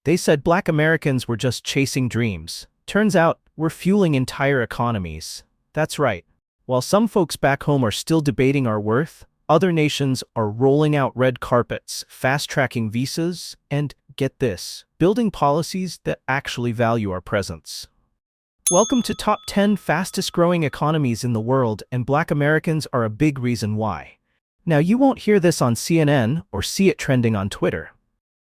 They said Black Americans were just chasing dreams. Turns out, we're fueling entire economies. That's right. While some folks back home are still debating our worth, other nations are rolling out red carpets, fast-tracking visas, and, get this, building policies that actually value our presence. Welcome to Top 10 Fastest Growing Economies in the World, and Black Americans are a big reason why. Now, you won't hear this on CNN or see it trending on Twitter.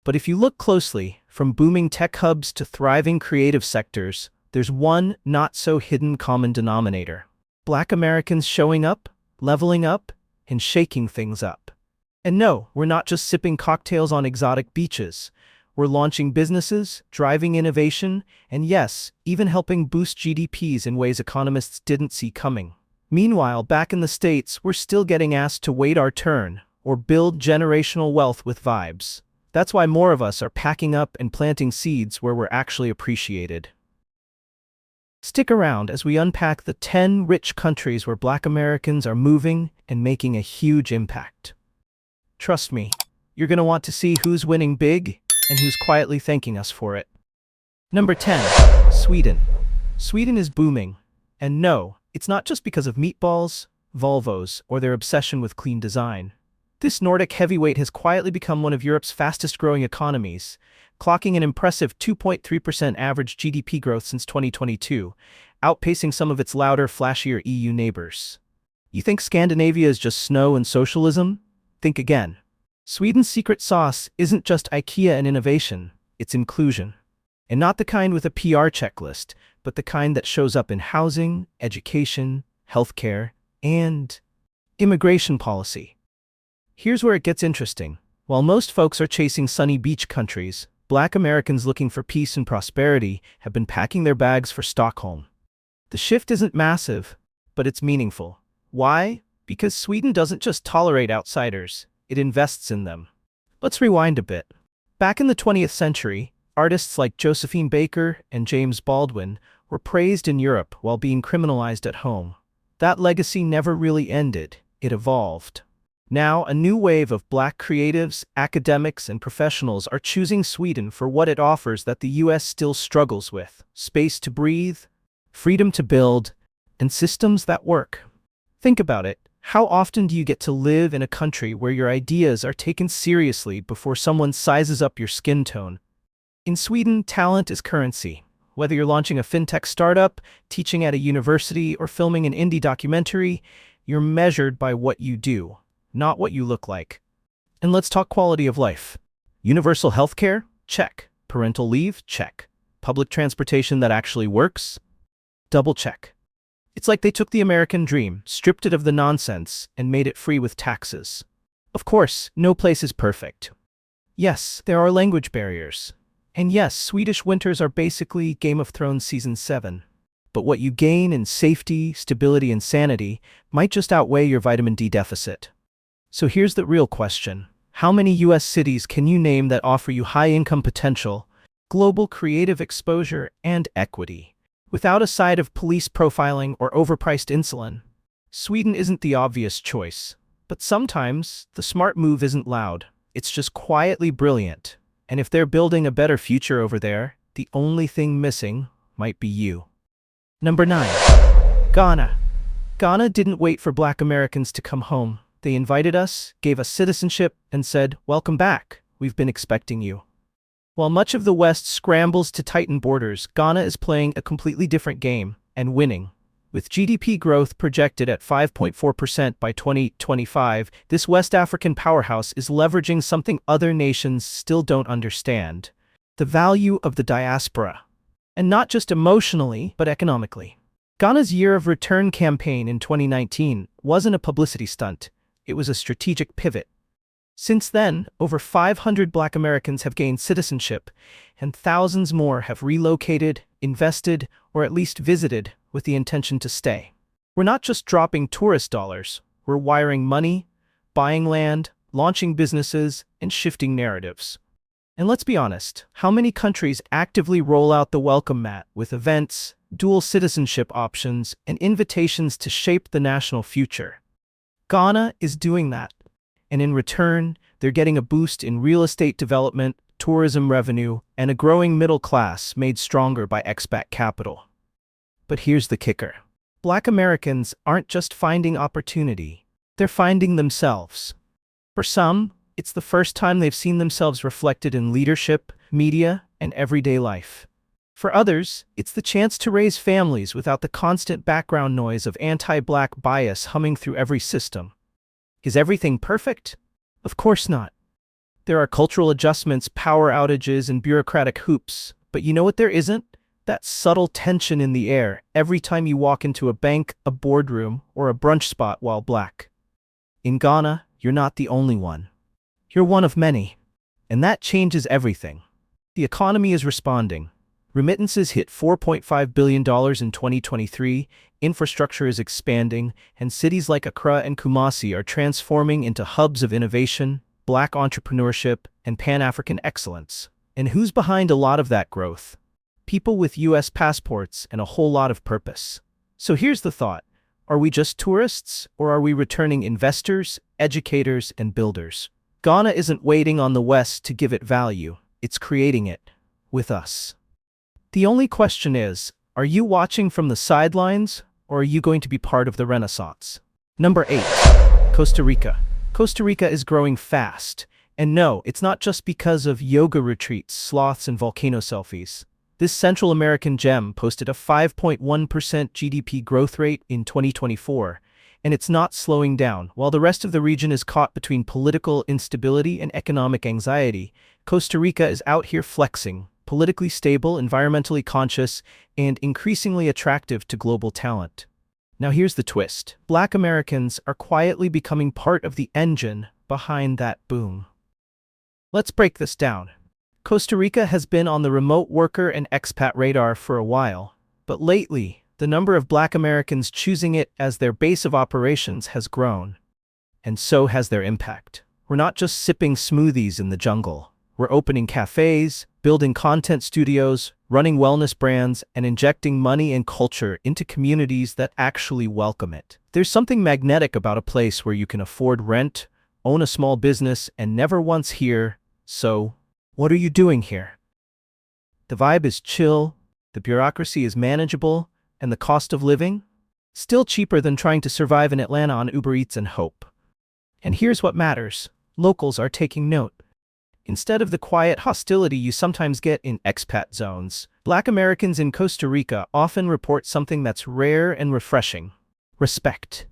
But if you look closely, from booming tech hubs to thriving creative sectors, there's one not-so-hidden common denominator. Black Americans showing up, leveling up, and shaking things up. And no, we're not just sipping cocktails on exotic beaches. We're launching businesses, driving innovation, and yes, even helping boost GDPs in ways economists didn't see coming. Meanwhile, back in the States, we're still getting asked to wait our turn, or build generational wealth with vibes. That's why more of us are packing up and planting seeds where we're actually appreciated. Stick around as we unpack the 10 rich countries where Black Americans are moving and making a huge impact. Trust me, you're going to want to see who's winning big and who's quietly thanking us for it. Number 10. Sweden. Sweden is booming. And no, it's not just because of meatballs, Volvos, or their obsession with clean design. This Nordic heavyweight has quietly become one of Europe's fastest-growing economies, clocking an impressive 2.3% average GDP growth since 2022, outpacing some of its louder, flashier EU neighbors. You think Scandinavia is just snow and socialism? Think again. Sweden's secret sauce isn't just IKEA and innovation, it's inclusion. And not the kind with a PR checklist, but the kind that shows up in housing, education, healthcare, and immigration policy. Here's where it gets interesting. While most folks are chasing sunny beach countries, Black Americans looking for peace and prosperity have been packing their bags for Stockholm. The shift isn't massive, but it's meaningful. Why? Because Sweden doesn't just tolerate outsiders, it invests in them. Let's rewind a bit. Back in the 20th century, artists like Josephine Baker and James Baldwin were praised in Europe while being criminalized at home. That legacy never really ended, it evolved. Now, a new wave of Black creatives, academics, and professionals are choosing Sweden for what it offers that the US still struggles with: space to breathe, freedom to build, and systems that work. Think about it. How often do you get to live in a country where your ideas are taken seriously before someone sizes up your skin tone? In Sweden, talent is currency. Whether you're launching a fintech startup, teaching at a university, or filming an indie documentary, you're measured by what you do, not what you look like. And let's talk quality of life. Universal healthcare? Check. Parental leave? Check. Public transportation that actually works? Double check. It's like they took the American dream, stripped it of the nonsense, and made it free with taxes. Of course, no place is perfect. Yes, there are language barriers. And yes, Swedish winters are basically Game of Thrones Season 7. But what you gain in safety, stability, and sanity might just outweigh your vitamin D deficit. So here's the real question. How many US cities can you name that offer you high income potential, global creative exposure, and equity, without a side of police profiling or overpriced insulin? Sweden isn't the obvious choice. But sometimes, the smart move isn't loud. It's just quietly brilliant. And if they're building a better future over there, the only thing missing might be you. Number 9. Ghana. Ghana didn't wait for Black Americans to come home. They invited us, gave us citizenship, and said, "Welcome back. We've been expecting you." While much of the West scrambles to tighten borders, Ghana is playing a completely different game, and winning. With GDP growth projected at 5.4% by 2025, this West African powerhouse is leveraging something other nations still don't understand: the value of the diaspora. And not just emotionally, but economically. Ghana's Year of Return campaign in 2019 wasn't a publicity stunt. It was a strategic pivot. Since then, over 500 Black Americans have gained citizenship, and thousands more have relocated, invested, or at least visited with the intention to stay. We're not just dropping tourist dollars, we're wiring money, buying land, launching businesses, and shifting narratives. And let's be honest, how many countries actively roll out the welcome mat with events, dual citizenship options, and invitations to shape the national future? Ghana is doing that. And in return, they're getting a boost in real estate development, tourism revenue, and a growing middle class made stronger by expat capital. But here's the kicker. Black Americans aren't just finding opportunity, they're finding themselves. For some, it's the first time they've seen themselves reflected in leadership, media, and everyday life. For others, it's the chance to raise families without the constant background noise of anti-black bias humming through every system. Is everything perfect? Of course not. There are cultural adjustments, power outages, and bureaucratic hoops, but you know what there isn't? That subtle tension in the air every time you walk into a bank, a boardroom, or a brunch spot while black. In Ghana, you're not the only one. You're one of many. And that changes everything. The economy is responding. Remittances hit $4.5 billion in 2023, infrastructure is expanding, and cities like Accra and Kumasi are transforming into hubs of innovation, black entrepreneurship, and Pan-African excellence. And who's behind a lot of that growth? People with US passports and a whole lot of purpose. So here's the thought. Are we just tourists, or are we returning investors, educators, and builders? Ghana isn't waiting on the West to give it value, it's creating it with us. The only question is, are you watching from the sidelines, or are you going to be part of the Renaissance? Number 8. Costa Rica. Costa Rica is growing fast. And no, it's not just because of yoga retreats, sloths, and volcano selfies. This Central American gem posted a 5.1% GDP growth rate in 2024, and it's not slowing down. While the rest of the region is caught between political instability and economic anxiety, Costa Rica is out here flexing, politically stable, environmentally conscious, and increasingly attractive to global talent. Now here's the twist. Black Americans are quietly becoming part of the engine behind that boom. Let's break this down. Costa Rica has been on the remote worker and expat radar for a while, but lately, the number of Black Americans choosing it as their base of operations has grown. And so has their impact. We're not just sipping smoothies in the jungle. We're opening cafes, building content studios, running wellness brands, and injecting money and culture into communities that actually welcome it. There's something magnetic about a place where you can afford rent, own a small business, and never once hear, "So, what are you doing here?" The vibe is chill, the bureaucracy is manageable, and the cost of living? Still cheaper than trying to survive in Atlanta on Uber Eats and hope. And here's what matters. Locals are taking note. Instead of the quiet hostility you sometimes get in expat zones, Black Americans in Costa Rica often report something that's rare and refreshing: respect.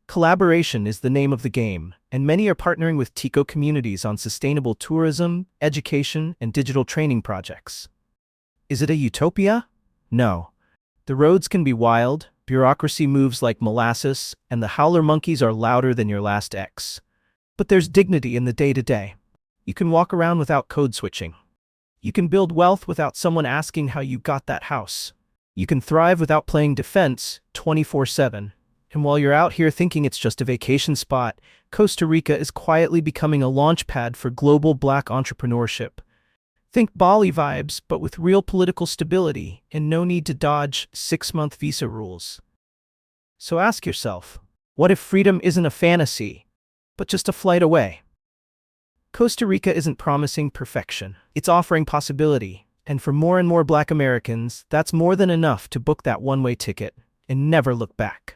Collaboration is the name of the game, and many are partnering with Tico communities on sustainable tourism, education, and digital training projects. Is it a utopia? No. The roads can be wild, bureaucracy moves like molasses, and the howler monkeys are louder than your last ex. But there's dignity in the day-to-day. You can walk around without code switching. You can build wealth without someone asking how you got that house. You can thrive without playing defense 24/7. And while you're out here thinking it's just a vacation spot, Costa Rica is quietly becoming a launchpad for global Black entrepreneurship. Think Bali vibes, but with real political stability and no need to dodge 6-month visa rules. So ask yourself, what if freedom isn't a fantasy, but just a flight away? Costa Rica isn't promising perfection. It's offering possibility. And for more and more Black Americans, that's more than enough to book that one-way ticket and never look back.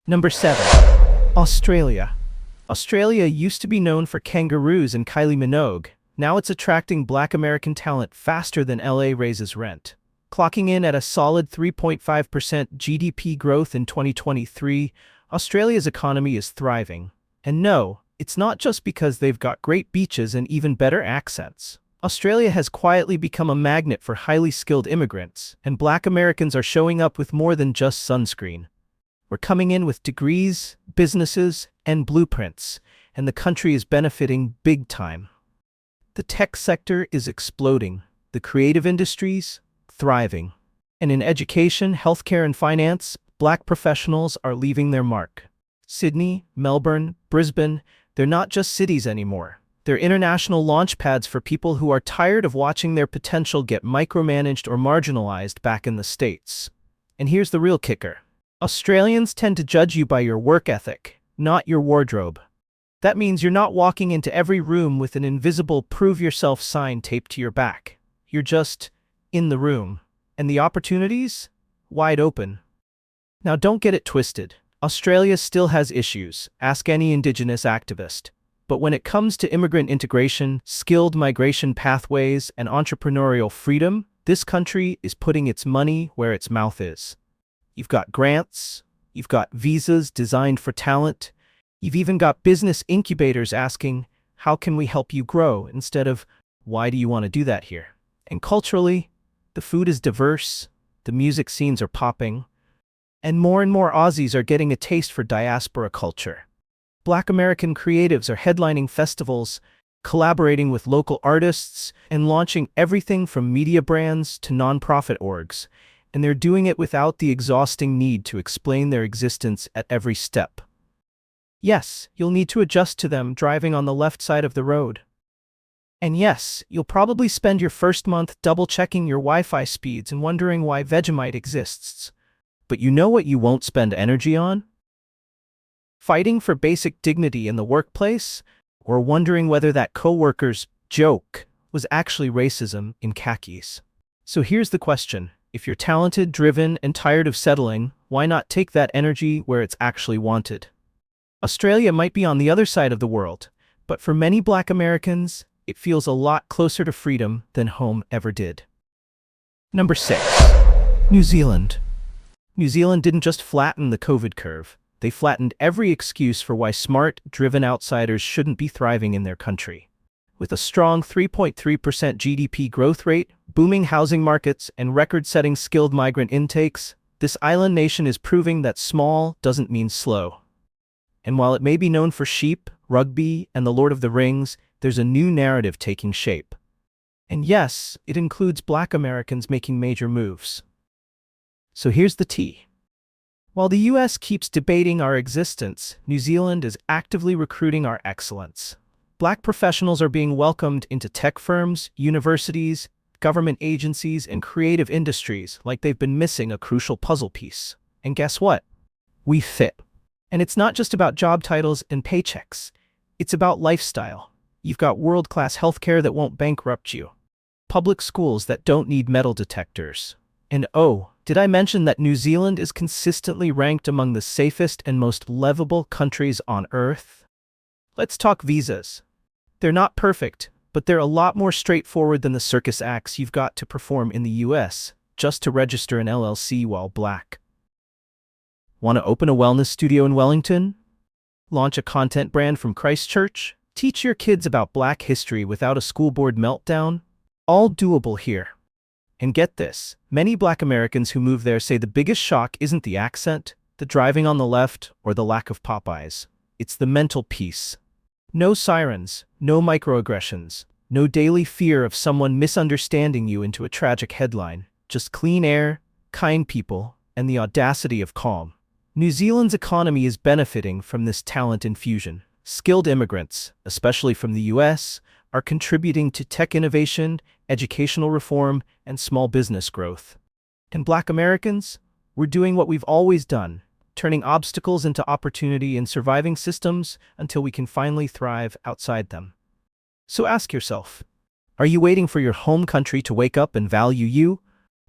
Number 7. Australia. Australia used to be known for kangaroos and Kylie Minogue. Now it's attracting Black American talent faster than LA raises rent. Clocking in at a solid 3.5% GDP growth in 2023, Australia's economy is thriving. And no, it's not just because they've got great beaches and even better accents. Australia has quietly become a magnet for highly skilled immigrants, and Black Americans are showing up with more than just sunscreen. We're coming in with degrees, businesses, and blueprints, and the country is benefiting big time. The tech sector is exploding, the creative industries thriving. And in education, healthcare, and finance, Black professionals are leaving their mark. Sydney, Melbourne, Brisbane, they're not just cities anymore. They're international launchpads for people who are tired of watching their potential get micromanaged or marginalized back in the States. And here's the real kicker. Australians tend to judge you by your work ethic, not your wardrobe. That means you're not walking into every room with an invisible "prove yourself" sign taped to your back. You're just in the room. And the opportunities? Wide open. Now don't get it twisted. Australia still has issues. Ask any indigenous activist. But when it comes to immigrant integration, skilled migration pathways, and entrepreneurial freedom, this country is putting its money where its mouth is. You've got grants, you've got visas designed for talent, you've even got business incubators asking, "How can we help you grow?" instead of, "Why do you want to do that here?" And culturally, the food is diverse, the music scenes are popping, and more Aussies are getting a taste for diaspora culture. Black American creatives are headlining festivals, collaborating with local artists, and launching everything from media brands to nonprofit orgs, and they're doing it without the exhausting need to explain their existence at every step. Yes, you'll need to adjust to them driving on the left side of the road. And yes, you'll probably spend your first month double-checking your Wi-Fi speeds and wondering why Vegemite exists. But you know what you won't spend energy on? Fighting for basic dignity in the workplace, or wondering whether that coworker's joke was actually racism in khakis. So here's the question. If you're talented, driven, and tired of settling, why not take that energy where it's actually wanted? Australia might be on the other side of the world, but for many Black Americans, it feels a lot closer to freedom than home ever did. Number 6. New Zealand. New Zealand didn't just flatten the COVID curve. They flattened every excuse for why smart, driven outsiders shouldn't be thriving in their country. With a strong 3.3% GDP growth rate, booming housing markets, and record-setting skilled migrant intakes, this island nation is proving that small doesn't mean slow. And while it may be known for sheep, rugby, and the Lord of the Rings, there's a new narrative taking shape. And yes, it includes Black Americans making major moves. So here's the tea. While the US keeps debating our existence, New Zealand is actively recruiting our excellence. Black professionals are being welcomed into tech firms, universities, government agencies, and creative industries like they've been missing a crucial puzzle piece. And guess what? We fit. And it's not just about job titles and paychecks. It's about lifestyle. You've got world-class healthcare that won't bankrupt you, public schools that don't need metal detectors. And oh, did I mention that New Zealand is consistently ranked among the safest and most livable countries on Earth? Let's talk visas. They're not perfect, but they're a lot more straightforward than the circus acts you've got to perform in the US just to register an LLC while Black. Want to open a wellness studio in Wellington? Launch a content brand from Christchurch? Teach your kids about Black history without a school board meltdown? All doable here. And get this, many Black Americans who move there say the biggest shock isn't the accent, the driving on the left, or the lack of Popeyes. It's the mental peace. No sirens, no microaggressions, no daily fear of someone misunderstanding you into a tragic headline. Just clean air, kind people, and the audacity of calm. New Zealand's economy is benefiting from this talent infusion. Skilled immigrants, especially from the US, are contributing to tech innovation, educational reform, and small business growth. And Black Americans, we're doing what we've always done, turning obstacles into opportunity in surviving systems until we can finally thrive outside them. So ask yourself, are you waiting for your home country to wake up and value you?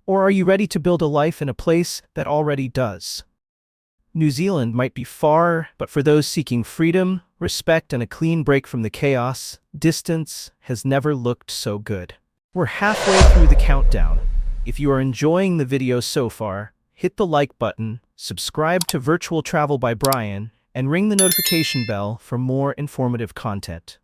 Or are you ready to build a life in a place that already does? New Zealand might be far, but for those seeking freedom, respect, and a clean break from the chaos, distance has never looked so good. We're halfway through the countdown. If you are enjoying the video so far, hit the like button, subscribe to Virtual Travel by Brian, and ring the notification bell for more informative content.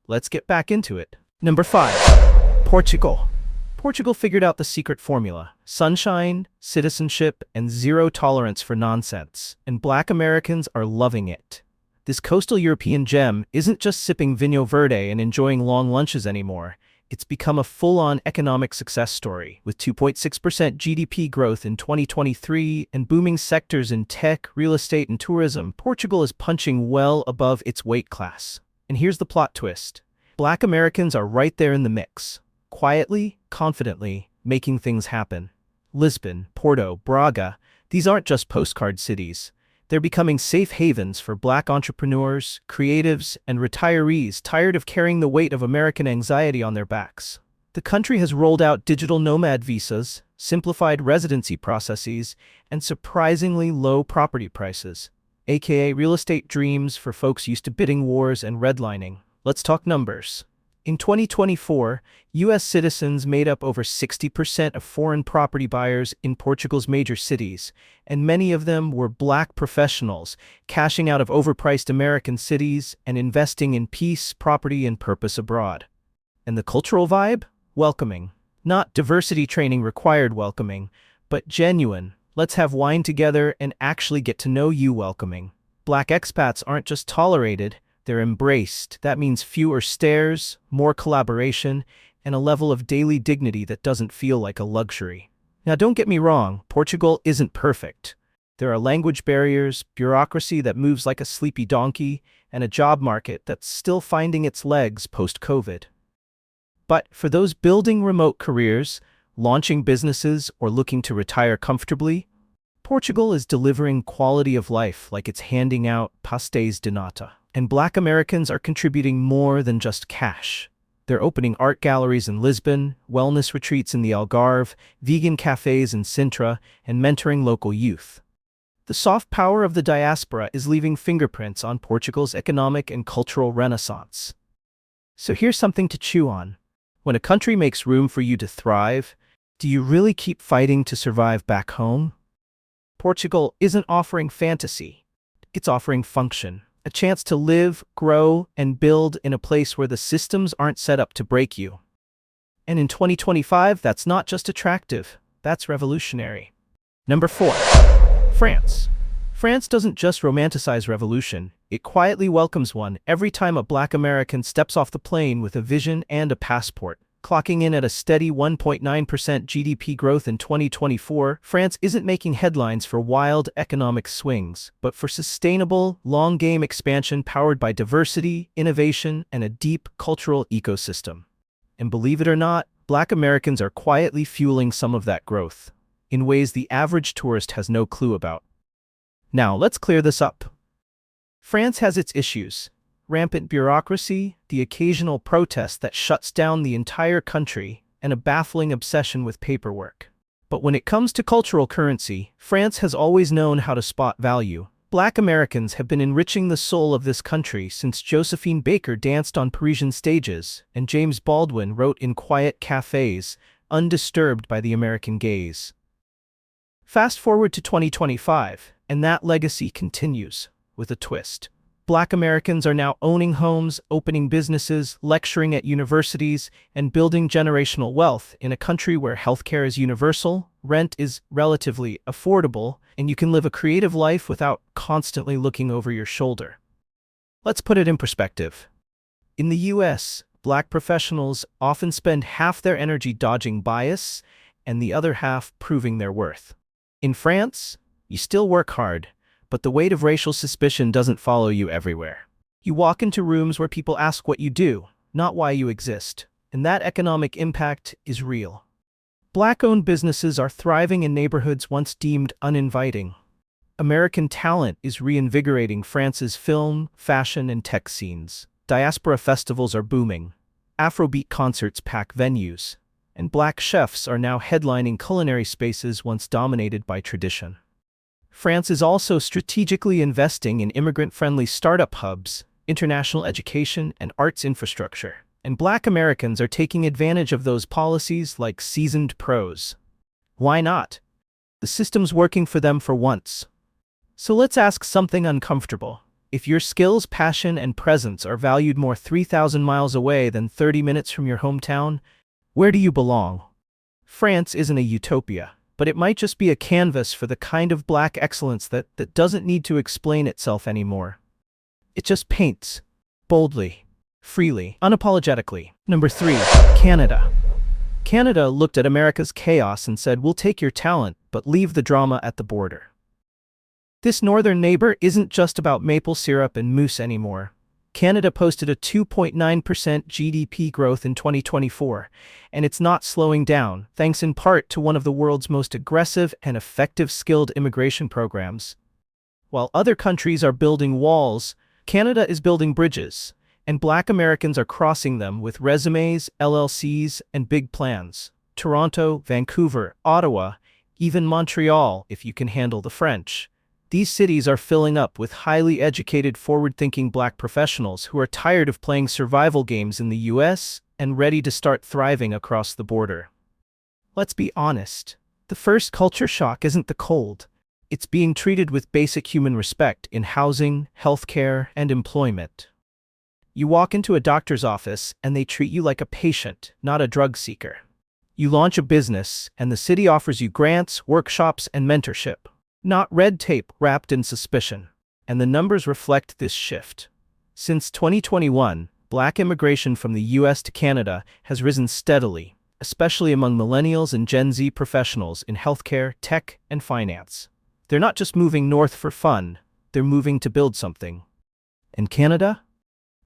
Let's get back into it. Number 5. Portugal. Portugal figured out the secret formula: sunshine, citizenship, and zero tolerance for nonsense. And Black Americans are loving it. This coastal European gem isn't just sipping Vinho Verde and enjoying long lunches anymore. It's become a full-on economic success story, with 2.6% GDP growth in 2023 and booming sectors in tech, real estate, and tourism. Portugal is punching well above its weight class. And here's the plot twist. Black Americans are right there in the mix, quietly, confidently, making things happen. Lisbon, Porto, Braga, these aren't just postcard cities. They're becoming safe havens for Black entrepreneurs, creatives, and retirees tired of carrying the weight of American anxiety on their backs. The country has rolled out digital nomad visas, simplified residency processes, and surprisingly low property prices, aka real estate dreams for folks used to bidding wars and redlining. Let's talk numbers. In 2024, U.S. citizens made up over 60% of foreign property buyers in Portugal's major cities, and many of them were Black professionals, cashing out of overpriced American cities and investing in peace, property, and purpose abroad. And the cultural vibe? Welcoming. Not diversity training required welcoming, but genuine, let's have wine together and actually get to know you welcoming. Black expats aren't just tolerated, they're embraced. That means fewer stares, more collaboration, and a level of daily dignity that doesn't feel like a luxury. Now, don't get me wrong, Portugal isn't perfect. There are language barriers, bureaucracy that moves like a sleepy donkey, and a job market that's still finding its legs post-COVID. But for those building remote careers, launching businesses, or looking to retire comfortably, Portugal is delivering quality of life like it's handing out pastéis de nata. And Black Americans are contributing more than just cash. They're opening art galleries in Lisbon, wellness retreats in the Algarve, vegan cafes in Sintra, and mentoring local youth. The soft power of the diaspora is leaving fingerprints on Portugal's economic and cultural renaissance. So here's something to chew on. When a country makes room for you to thrive, do you really keep fighting to survive back home? Portugal isn't offering fantasy. It's offering function. A chance to live, grow, and build in a place where the systems aren't set up to break you. And in 2025, that's not just attractive, that's revolutionary. Number 4. France. France doesn't just romanticize revolution, it quietly welcomes one every time a Black American steps off the plane with a vision and a passport. Clocking in at a steady 1.9% GDP growth in 2024, France isn't making headlines for wild economic swings, but for sustainable, long-game expansion powered by diversity, innovation, and a deep cultural ecosystem. And believe it or not, Black Americans are quietly fueling some of that growth, in ways the average tourist has no clue about. Now, let's clear this up. France has its issues. Rampant bureaucracy, the occasional protest that shuts down the entire country, and a baffling obsession with paperwork. But when it comes to cultural currency, France has always known how to spot value. Black Americans have been enriching the soul of this country since Josephine Baker danced on Parisian stages, and James Baldwin wrote in quiet cafes, undisturbed by the American gaze. Fast forward to 2025, and that legacy continues, with a twist. Black Americans are now owning homes, opening businesses, lecturing at universities, and building generational wealth in a country where healthcare is universal, rent is relatively affordable, and you can live a creative life without constantly looking over your shoulder. Let's put it in perspective. In the US, Black professionals often spend half their energy dodging bias and the other half proving their worth. In France, you still work hard, but the weight of racial suspicion doesn't follow you everywhere. You walk into rooms where people ask what you do, not why you exist, and that economic impact is real. Black-owned businesses are thriving in neighborhoods once deemed uninviting. American talent is reinvigorating France's film, fashion, and tech scenes. Diaspora festivals are booming. Afrobeat concerts pack venues, and Black chefs are now headlining culinary spaces once dominated by tradition. France is also strategically investing in immigrant-friendly startup hubs, international education, and arts infrastructure. And Black Americans are taking advantage of those policies like seasoned pros. Why not? The system's working for them for once. So let's ask something uncomfortable. If your skills, passion, and presence are valued more 3,000 miles away than 30 minutes from your hometown, where do you belong? France isn't a utopia, but it might just be a canvas for the kind of Black excellence that doesn't need to explain itself anymore. It just paints, boldly, freely, unapologetically. Number 3, Canada. Canada looked at America's chaos and said, "We'll take your talent, but leave the drama at the border." This northern neighbor isn't just about maple syrup and mousse anymore. Canada posted a 2.9% GDP growth in 2024, and it's not slowing down, thanks in part to one of the world's most aggressive and effective skilled immigration programs. While other countries are building walls, Canada is building bridges, and Black Americans are crossing them with resumes, LLCs, and big plans. Toronto, Vancouver, Ottawa, even Montreal, if you can handle the French. These cities are filling up with highly educated, forward-thinking Black professionals who are tired of playing survival games in the US and ready to start thriving across the border. Let's be honest. The first culture shock isn't the cold. It's being treated with basic human respect in housing, healthcare, and employment. You walk into a doctor's office and they treat you like a patient, not a drug seeker. You launch a business and the city offers you grants, workshops, and mentorship, not red tape wrapped in suspicion. And the numbers reflect this shift. Since 2021, Black immigration from the US to Canada has risen steadily, especially among millennials and Gen Z professionals in healthcare, tech, and finance. They're not just moving north for fun, they're moving to build something. And Canada?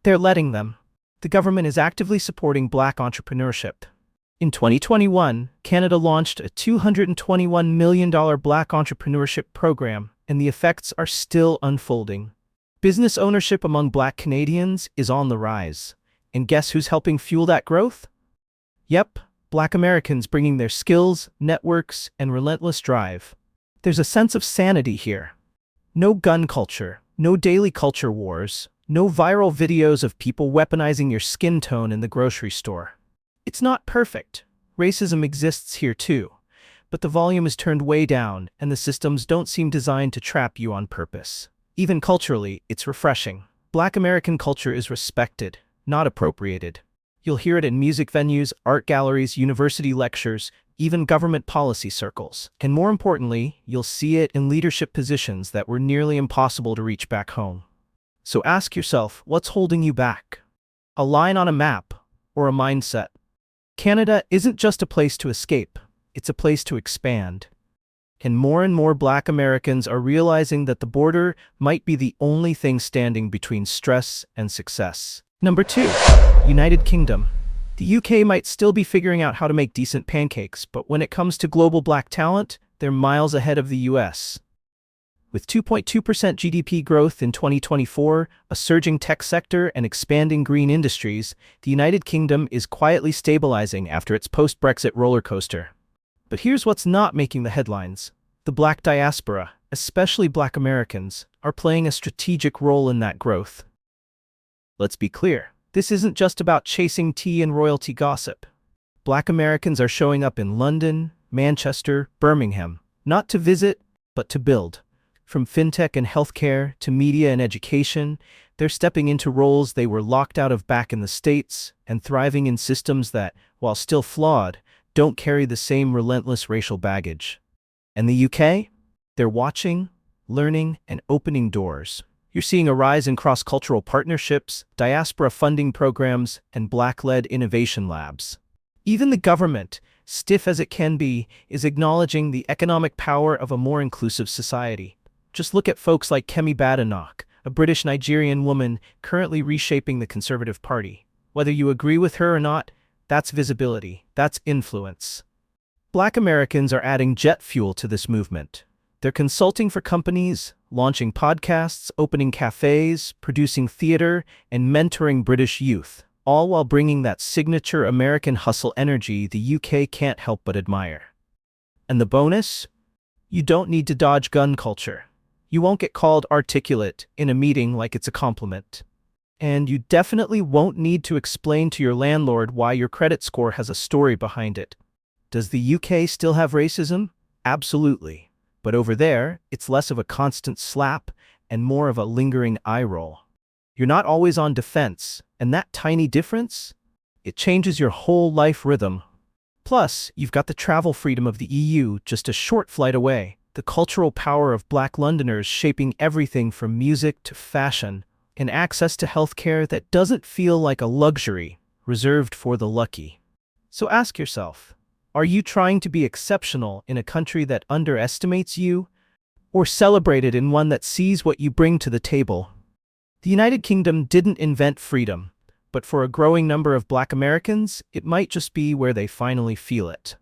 They're letting them. The government is actively supporting Black entrepreneurship. In 2021, Canada launched a $221 million Black entrepreneurship program, and the effects are still unfolding. Business ownership among Black Canadians is on the rise. And guess who's helping fuel that growth? Yep, Black Americans bringing their skills, networks, and relentless drive. There's a sense of sanity here. No gun culture, no daily culture wars, no viral videos of people weaponizing your skin tone in the grocery store. It's not perfect. Racism exists here too. But the volume is turned way down, and the systems don't seem designed to trap you on purpose. Even culturally, it's refreshing. Black American culture is respected, not appropriated. You'll hear it in music venues, art galleries, university lectures, even government policy circles. And more importantly, you'll see it in leadership positions that were nearly impossible to reach back home. So ask yourself, what's holding you back? A line on a map or a mindset? Canada isn't just a place to escape, it's a place to expand. And more Black Americans are realizing that the border might be the only thing standing between stress and success. Number 2, United Kingdom. The UK might still be figuring out how to make decent pancakes, but when it comes to global Black talent, they're miles ahead of the US. With 2.2% GDP growth in 2024, a surging tech sector, and expanding green industries, the United Kingdom is quietly stabilizing after its post-Brexit roller coaster. But here's what's not making the headlines. The Black diaspora, especially Black Americans, are playing a strategic role in that growth. Let's be clear. This isn't just about chasing tea and royalty gossip. Black Americans are showing up in London, Manchester, Birmingham, not to visit, but to build. From fintech and healthcare to media and education, they're stepping into roles they were locked out of back in the States and thriving in systems that, while still flawed, don't carry the same relentless racial baggage. And the UK? They're watching, learning, and opening doors. You're seeing a rise in cross-cultural partnerships, diaspora funding programs, and Black-led innovation labs. Even the government, stiff as it can be, is acknowledging the economic power of a more inclusive society. Just look at folks like Kemi Badenoch, a British-Nigerian woman currently reshaping the Conservative Party. Whether you agree with her or not, that's visibility, that's influence. Black Americans are adding jet fuel to this movement. They're consulting for companies, launching podcasts, opening cafes, producing theater, and mentoring British youth, all while bringing that signature American hustle energy the UK can't help but admire. And the bonus? You don't need to dodge gun culture. You won't get called articulate in a meeting like it's a compliment. And you definitely won't need to explain to your landlord why your credit score has a story behind it. Does the UK still have racism? Absolutely. But over there, it's less of a constant slap and more of a lingering eye roll. You're not always on defense, and that tiny difference? It changes your whole life rhythm. Plus, you've got the travel freedom of the EU just a short flight away, the cultural power of Black Londoners shaping everything from music to fashion, and access to healthcare that doesn't feel like a luxury reserved for the lucky. So ask yourself, are you trying to be exceptional in a country that underestimates you, or celebrated in one that sees what you bring to the table? The United Kingdom didn't invent freedom, but for a growing number of Black Americans, it might just be where they finally feel it.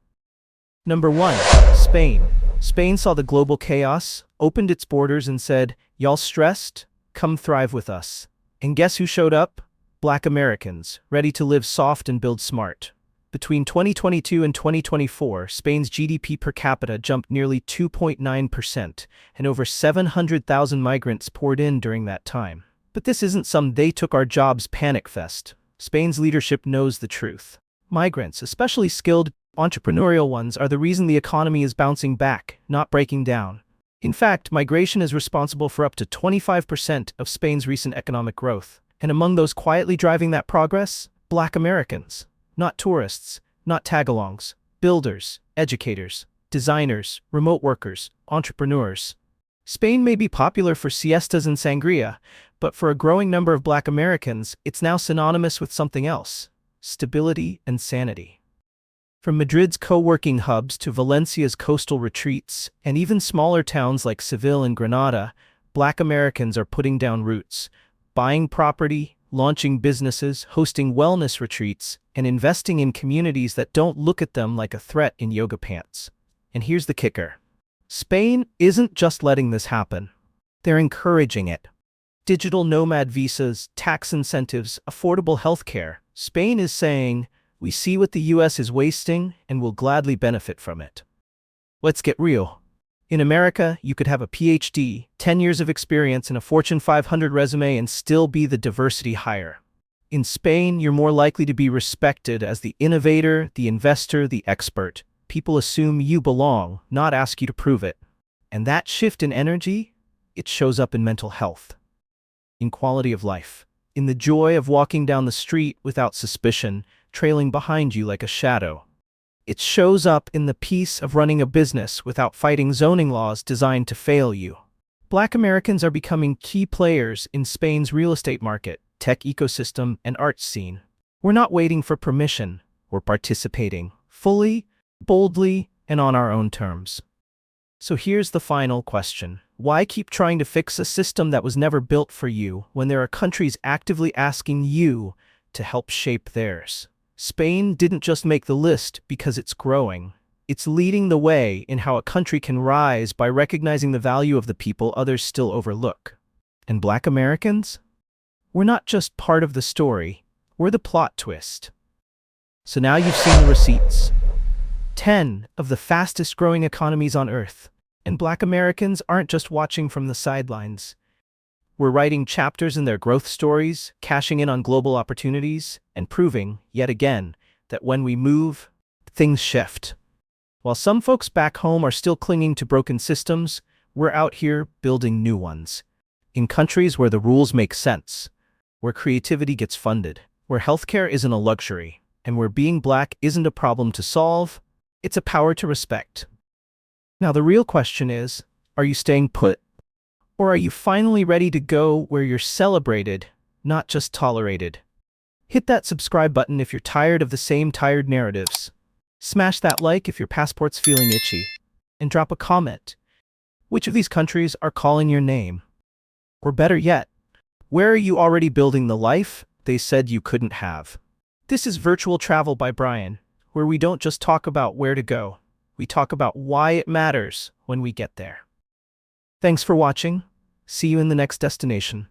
Number 1, Spain. Spain saw the global chaos, opened its borders and said, "Y'all stressed? Come thrive with us." And guess who showed up? Black Americans, ready to live soft and build smart. Between 2022 and 2024, Spain's GDP per capita jumped nearly 2.9%, and over 700,000 migrants poured in during that time. But this isn't some "they took our jobs" panic fest. Spain's leadership knows the truth. Migrants, especially skilled, entrepreneurial ones, are the reason the economy is bouncing back, not breaking down. In fact, migration is responsible for up to 25% of Spain's recent economic growth. And among those quietly driving that progress, Black Americans. Not tourists, not tagalongs, builders, educators, designers, remote workers, entrepreneurs. Spain may be popular for siestas and sangria, but for a growing number of Black Americans, it's now synonymous with something else: stability and sanity. From Madrid's co-working hubs to Valencia's coastal retreats, and even smaller towns like Seville and Granada, Black Americans are putting down roots, buying property, launching businesses, hosting wellness retreats, and investing in communities that don't look at them like a threat in yoga pants. And here's the kicker. Spain isn't just letting this happen. They're encouraging it. Digital nomad visas, tax incentives, affordable healthcare. Spain is saying, "We see what the US is wasting and will gladly benefit from it." Let's get real. In America, you could have a PhD, 10 years of experience, and a Fortune 500 resume and still be the diversity hire. In Spain, you're more likely to be respected as the innovator, the investor, the expert. People assume you belong, not ask you to prove it. And that shift in energy, it shows up in mental health, in quality of life, in the joy of walking down the street without suspicion, trailing behind you like a shadow. It shows up in the peace of running a business without fighting zoning laws designed to fail you. Black Americans are becoming key players in Spain's real estate market, tech ecosystem, and arts scene. We're not waiting for permission. We're participating, fully, boldly, and on our own terms. So here's the final question. Why keep trying to fix a system that was never built for you when there are countries actively asking you to help shape theirs? Spain didn't just make the list because it's growing. It's leading the way in how a country can rise by recognizing the value of the people others still overlook. And Black Americans? We're not just part of the story, we're the plot twist. So now you've seen the receipts. 10 of the fastest growing economies on Earth. And Black Americans aren't just watching from the sidelines. We're writing chapters in their growth stories, cashing in on global opportunities, and proving, yet again, that when we move, things shift. While some folks back home are still clinging to broken systems, we're out here building new ones. In countries where the rules make sense, where creativity gets funded, where healthcare isn't a luxury, and where being Black isn't a problem to solve, it's a power to respect. Now the real question is, are you staying put? Or are you finally ready to go where you're celebrated, not just tolerated? Hit that subscribe button if you're tired of the same tired narratives. Smash that like if your passport's feeling itchy. And drop a comment. Which of these countries are calling your name? Or better yet, where are you already building the life they said you couldn't have? This is Virtual Travel by Brian, where we don't just talk about where to go. We talk about why it matters when we get there. Thanks for watching. See you in the next destination.